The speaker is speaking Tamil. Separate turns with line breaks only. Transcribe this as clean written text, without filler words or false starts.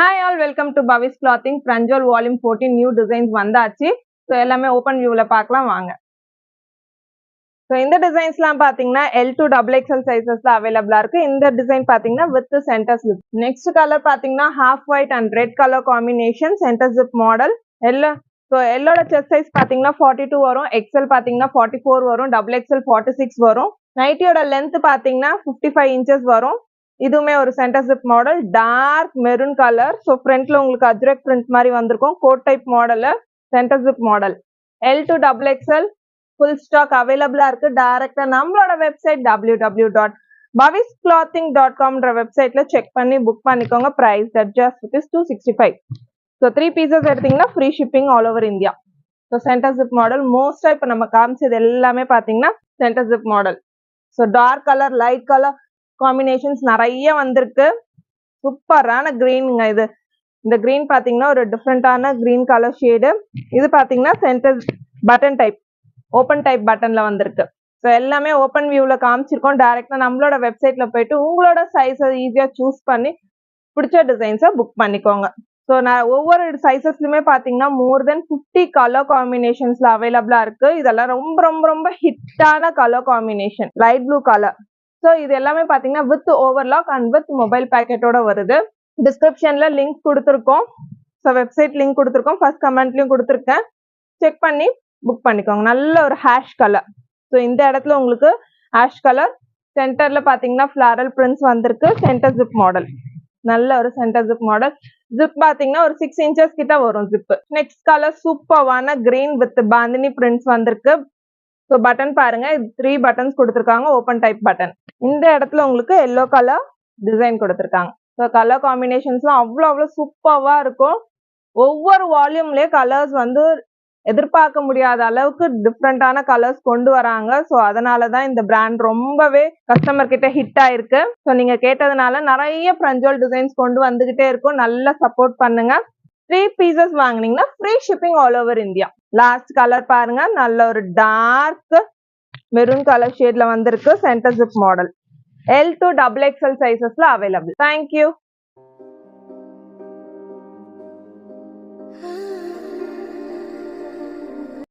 Hi all, welcome to Bhavi's Clothing Pranjal Volume 14 new designs வந்தாச்சு. So எல்லாமே open viewல பார்க்கலாம் வாங்க. So இந்த designsலாம் பாத்தீங்கன்னா L to XXL sizesல available இருக்கு. இந்த design பாத்தீங்கன்னா with center zip. Next color பாத்தீங்கன்னா half white and red color combination center zip model. So எல்லோட chest size பாத்தீங்கன்னா 42 வரும், XL பாத்தீங்கன்னா 44 வரும், XXL 46 வரும். நைட்டியோட length பாத்தீங்கன்னா 55 inches வரும். இதுவுமே ஒரு centre zip model dark maroon colour. So ஃப்ரண்ட்ல உங்களுக்கு அஜ்ரக் பிரிண்ட் மாதிரி வந்திருக்கும். Coat type model centre zip model L to XXL full stock அவைலபிளா இருக்கு. டைரக்டா நம்மளோட வெப்சைட் www.bhavisclothing.com வெப்சைட்ல செக் பண்ணி புக் பண்ணிக்கோங்க. Price just ₹265. ஸோ 3 pieces எடுத்தீங்கன்னா free shipping all over India. So centre zip model மோஸ்டா இப்போ நம்ம காமிச்சது எல்லாமே பாத்தீங்கன்னா centre zip model. So dark colour light colour combinations நிறைய வந்திருக்கு. சூப்பரான கிரீனுங்க இது. இந்த கிரீன் பாத்தீங்கன்னா ஒரு டிஃப்ரெண்டான கிரீன் கலர் ஷேடு. இது பாத்தீங்கன்னா centre button type open type பட்டன்ல வந்திருக்கு. ஸோ எல்லாமே ஓப்பன் வியூல காமிச்சிருக்கோம். டைரக்டா நம்மளோட வெப்சைட்ல போயிட்டு உங்களோட சைஸை ஈஸியா சூஸ் பண்ணி பிடிச்ச டிசைன்ஸை புக் பண்ணிக்கோங்க. ஸோ நான் ஒவ்வொரு சைசஸ்லுமே பாத்தீங்கன்னா மோர் தென் 50 கலர் காம்பினேஷன்ஸ்ல அவைலபிளா இருக்கு. இதெல்லாம் ரொம்ப ரொம்ப ரொம்ப ஹிட்டான colour combination light blue colour. So இது எல்லாமே பாத்தீங்கன்னா with overlock and with mobile பேக்கெட்டோட வருது. டிஸ்கிரிப்ஷன்ல லிங்க் கொடுத்துருக்கோம். ஸோ வெப்சைட் லிங்க் கொடுத்துருக்கோம். ஃபர்ஸ்ட் கமெண்ட்லயும் கொடுத்துருக்கேன். செக் பண்ணி புக் பண்ணிக்கோங்க. நல்ல ஒரு ஹேஷ் கலர். ஸோ இந்த இடத்துல உங்களுக்கு ஹேஷ் கலர் சென்டர்ல பாத்தீங்கன்னா ஃபிளாரல் பிரிண்ட்ஸ் வந்திருக்கு. சென்டர் ஜிப் மாடல் நல்ல ஒரு சென்டர் ஜிப் மாடல். ஜிப் பாத்தீங்கன்னா ஒரு 6 inches கிட்ட வரும் ஜிப். நெக்ஸ்ட் கலர் சூப்பரான கிரீன் வித் பாந்தினி பிரிண்ட்ஸ் வந்திருக்கு. ஸோ பட்டன் பாருங்க, 3 buttons கொடுத்துருக்காங்க. Open type button. இந்த இடத்துல உங்களுக்கு எல்லோ கலர் டிசைன் கொடுத்துருக்காங்க. ஸோ கலர் காம்பினேஷன்ஸ்லாம் அவ்வளோ சூப்பர்வா இருக்கும். ஒவ்வொரு வால்யூம்லயே கலர்ஸ் வந்து எதிர்பார்க்க முடியாத அளவுக்கு டிஃப்ரெண்டான கலர்ஸ் கொண்டு வராங்க. ஸோ அதனாலதான் இந்த பிராண்ட் ரொம்பவே கஸ்டமர் கிட்ட ஹிட் ஆயிருக்கு. ஸோ நீங்க கேட்டதுனால நிறைய பிரஞ்சோல் டிசைன்ஸ் கொண்டு வந்துகிட்டே இருக்கும். நல்லா சப்போர்ட் பண்ணுங்க. 3 pieces வாங்குனீங்கன்னா free shipping all over India. Last colour பாருங்க, நல்ல ஒரு டார்க் மெரூன் கலர் ஷேட்ல வந்திருக்கு. Centre zip model L to XXL சைசஸ்ல அவைலபிள். தேங்க்யூ.